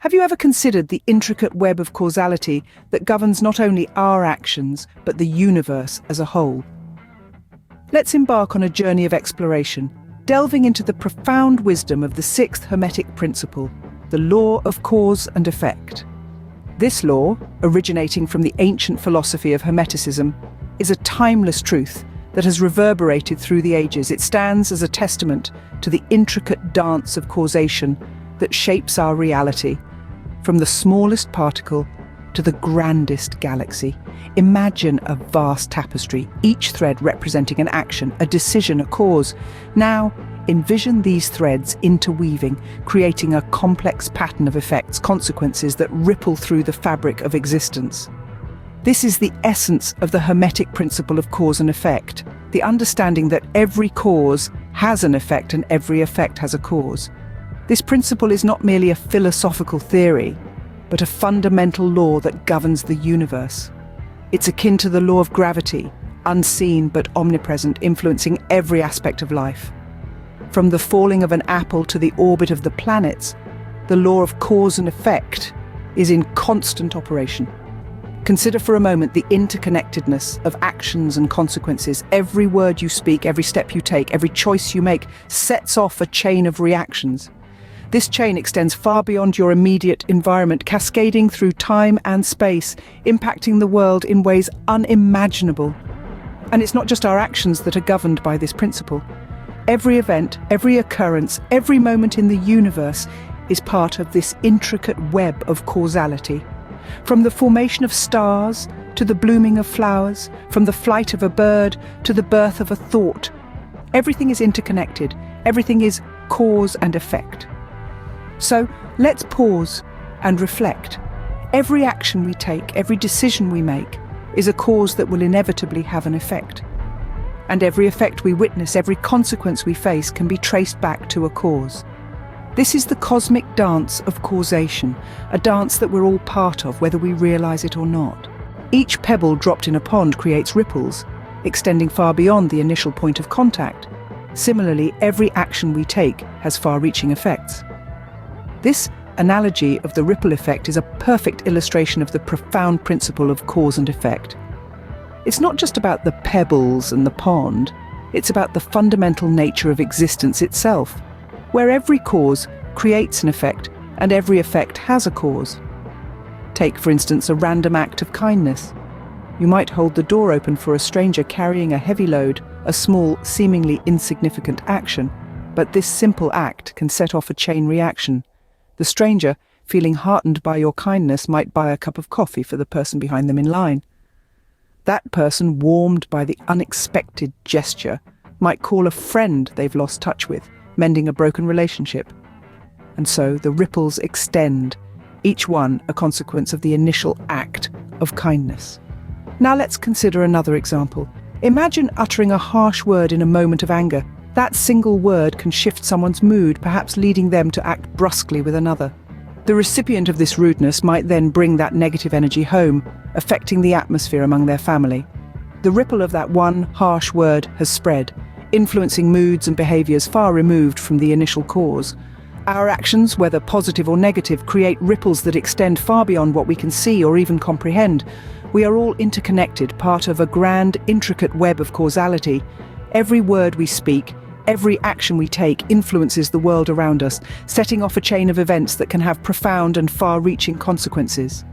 Have you ever considered the intricate web of causality that governs not only our actions, but the universe as a whole? Let's embark on a journey of exploration, delving into the profound wisdom of the sixth Hermetic principle, the law of cause and effect. This law, originating from the ancient philosophy of Hermeticism, is a timeless truth that has reverberated through the ages. It stands as a testament to the intricate dance of causation that shapes our reality, from the smallest particle to the grandest galaxy. Imagine a vast tapestry, each thread representing an action, a decision, a cause. Now, envision these threads interweaving, creating a complex pattern of effects, consequences that ripple through the fabric of existence. This is the essence of the Hermetic principle of cause and effect, the understanding that every cause has an effect and every effect has a cause. This principle is not merely a philosophical theory, but a fundamental law that governs the universe. It's akin to the law of gravity, unseen but omnipresent, influencing every aspect of life. From the falling of an apple to the orbit of the planets, the law of cause and effect is in constant operation. Consider for a moment the interconnectedness of actions and consequences. Every word you speak, every step you take, every choice you make sets off a chain of reactions. This chain extends far beyond your immediate environment, cascading through time and space, impacting the world in ways unimaginable. And it's not just our actions that are governed by this principle. Every event, every occurrence, every moment in the universe is part of this intricate web of causality. From the formation of stars to the blooming of flowers, from the flight of a bird to the birth of a thought, everything is interconnected, everything is cause and effect. So let's pause and reflect. Every action we take, every decision we make, is a cause that will inevitably have an effect. And every effect we witness, every consequence we face can be traced back to a cause. This is the cosmic dance of causation, a dance that we're all part of, whether we realize it or not. Each pebble dropped in a pond creates ripples, extending far beyond the initial point of contact. Similarly, every action we take has far-reaching effects. This analogy of the ripple effect is a perfect illustration of the profound principle of cause and effect. It's not just about the pebbles and the pond, it's about the fundamental nature of existence itself, where every cause creates an effect and every effect has a cause. Take, for instance, a random act of kindness. You might hold the door open for a stranger carrying a heavy load, a small, seemingly insignificant action, but this simple act can set off a chain reaction. The stranger, feeling heartened by your kindness, might buy a cup of coffee for the person behind them in line. That person, warmed by the unexpected gesture, might call a friend they've lost touch with, mending a broken relationship. And so the ripples extend, each one a consequence of the initial act of kindness. Now let's consider another example. Imagine uttering a harsh word in a moment of anger. That single word can shift someone's mood, perhaps leading them to act brusquely with another. The recipient of this rudeness might then bring that negative energy home, affecting the atmosphere among their family. The ripple of that one harsh word has spread, influencing moods and behaviors far removed from the initial cause. Our actions, whether positive or negative, create ripples that extend far beyond what we can see or even comprehend. We are all interconnected, part of a grand, intricate web of causality. Every word we speak, every action we take influences the world around us, setting off a chain of events that can have profound and far-reaching consequences.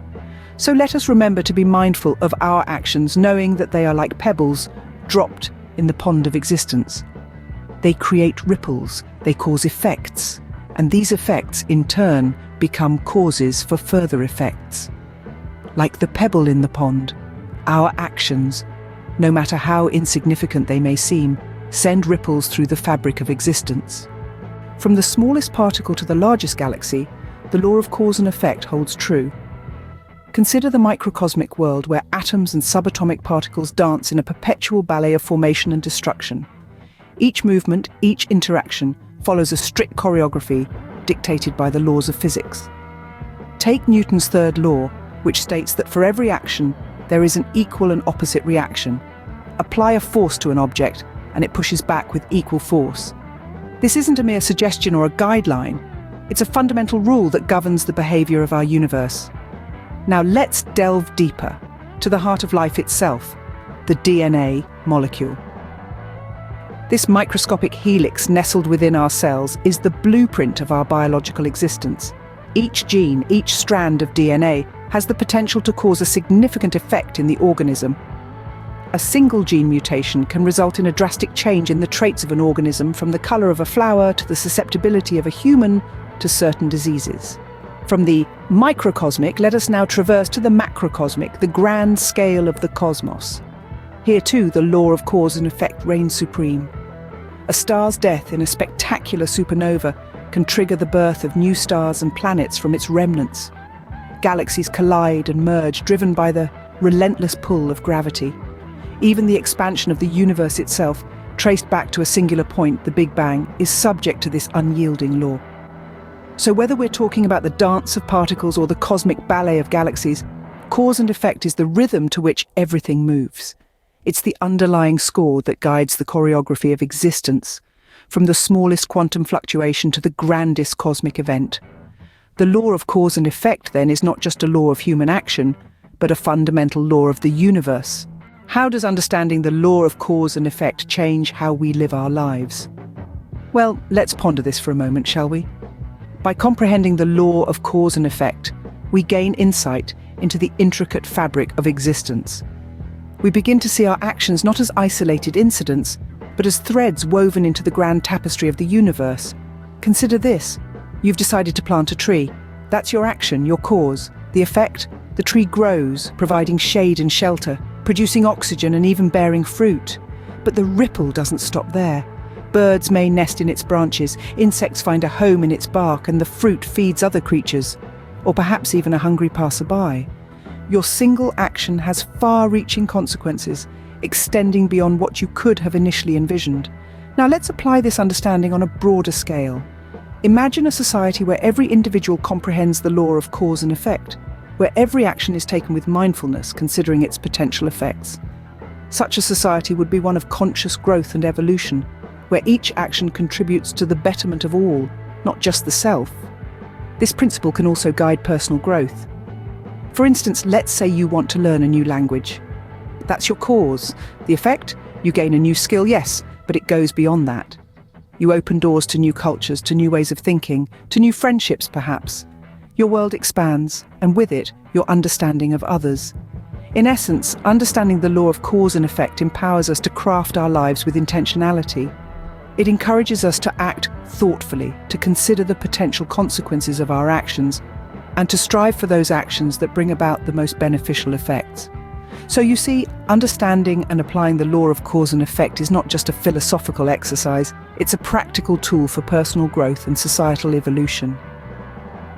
So let us remember to be mindful of our actions, knowing that they are like pebbles dropped in the pond of existence. They create ripples, they cause effects, and these effects in turn become causes for further effects. Like the pebble in the pond, our actions, no matter how insignificant they may seem, send ripples through the fabric of existence. From the smallest particle to the largest galaxy, the law of cause and effect holds true. Consider the microcosmic world where atoms and subatomic particles dance in a perpetual ballet of formation and destruction. Each movement, each interaction, follows a strict choreography dictated by the laws of physics. Take Newton's third law, which states that for every action, there is an equal and opposite reaction. Apply a force to an object, and it pushes back with equal force. This isn't a mere suggestion or a guideline. It's a fundamental rule that governs the behavior of our universe. Now let's delve deeper to the heart of life itself, the DNA molecule. This microscopic helix nestled within our cells is the blueprint of our biological existence. Each gene, each strand of DNA, has the potential to cause a significant effect in the organism. A single gene mutation can result in a drastic change in the traits of an organism, from the color of a flower to the susceptibility of a human to certain diseases. From the microcosmic, let us now traverse to the macrocosmic, the grand scale of the cosmos. Here too, the law of cause and effect reigns supreme. A star's death in a spectacular supernova can trigger the birth of new stars and planets from its remnants. Galaxies collide and merge, driven by the relentless pull of gravity. Even the expansion of the universe itself, traced back to a singular point, the Big Bang, is subject to this unyielding law. So whether we're talking about the dance of particles or the cosmic ballet of galaxies, cause and effect is the rhythm to which everything moves. It's the underlying score that guides the choreography of existence, from the smallest quantum fluctuation to the grandest cosmic event. The law of cause and effect, then, is not just a law of human action, but a fundamental law of the universe. How does understanding the law of cause and effect change how we live our lives? Well, let's ponder this for a moment, shall we? By comprehending the law of cause and effect, we gain insight into the intricate fabric of existence. We begin to see our actions not as isolated incidents, but as threads woven into the grand tapestry of the universe. Consider this. You've decided to plant a tree. That's your action, your cause. The effect? The tree grows, providing shade and shelter, producing oxygen and even bearing fruit. But the ripple doesn't stop there. Birds may nest in its branches, insects find a home in its bark, and the fruit feeds other creatures, or perhaps even a hungry passerby. Your single action has far-reaching consequences, extending beyond what you could have initially envisioned. Now let's apply this understanding on a broader scale. Imagine a society where every individual comprehends the law of cause and effect, where every action is taken with mindfulness, considering its potential effects. Such a society would be one of conscious growth and evolution, where each action contributes to the betterment of all, not just the self. This principle can also guide personal growth. For instance, let's say you want to learn a new language. That's your cause. The effect? You gain a new skill, yes, but it goes beyond that. You open doors to new cultures, to new ways of thinking, to new friendships perhaps. Your world expands, and with it, your understanding of others. In essence, understanding the law of cause and effect empowers us to craft our lives with intentionality. It encourages us to act thoughtfully, to consider the potential consequences of our actions, and to strive for those actions that bring about the most beneficial effects. So you see, understanding and applying the law of cause and effect is not just a philosophical exercise, it's a practical tool for personal growth and societal evolution.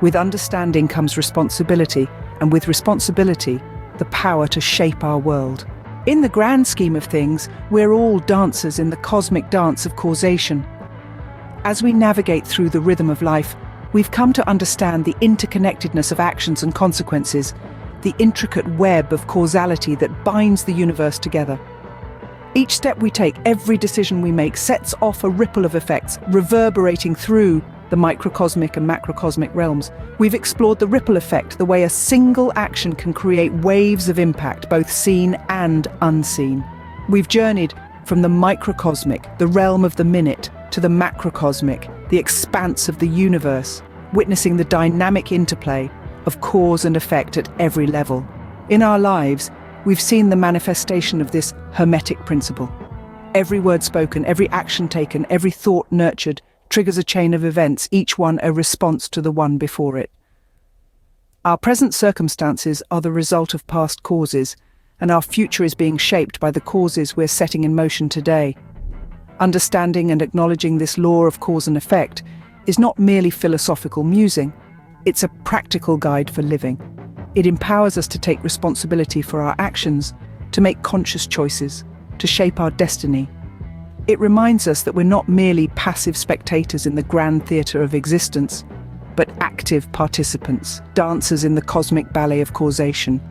With understanding comes responsibility, and with responsibility, the power to shape our world. In the grand scheme of things, we're all dancers in the cosmic dance of causation. As we navigate through the rhythm of life, we've come to understand the interconnectedness of actions and consequences, the intricate web of causality that binds the universe together. Each step we take, every decision we make, sets off a ripple of effects, reverberating through the microcosmic and macrocosmic realms. We've explored the ripple effect, the way a single action can create waves of impact, both seen and unseen. We've journeyed from the microcosmic, the realm of the minute, to the macrocosmic, the expanse of the universe, witnessing the dynamic interplay of cause and effect at every level. In our lives, we've seen the manifestation of this Hermetic principle. Every word spoken, every action taken, every thought nurtured triggers a chain of events, each one a response to the one before it. Our present circumstances are the result of past causes, and our future is being shaped by the causes we're setting in motion today. Understanding and acknowledging this law of cause and effect is not merely philosophical musing, it's a practical guide for living. It empowers us to take responsibility for our actions, to make conscious choices, to shape our destiny. It reminds us that we're not merely passive spectators in the grand theatre of existence, but active participants, dancers in the cosmic ballet of causation.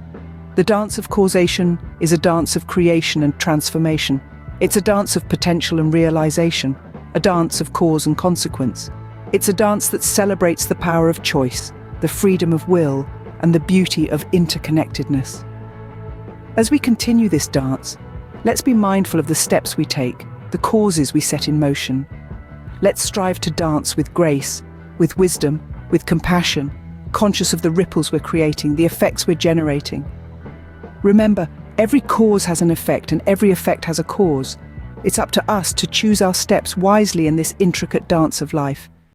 The dance of causation is a dance of creation and transformation. It's a dance of potential and realization, a dance of cause and consequence. It's a dance that celebrates the power of choice, the freedom of will, and the beauty of interconnectedness. As we continue this dance, let's be mindful of the steps we take, the causes we set in motion. Let's strive to dance with grace, with wisdom, with compassion, conscious of the ripples we're creating, the effects we're generating. Remember, every cause has an effect and every effect has a cause. It's up to us to choose our steps wisely in this intricate dance of life.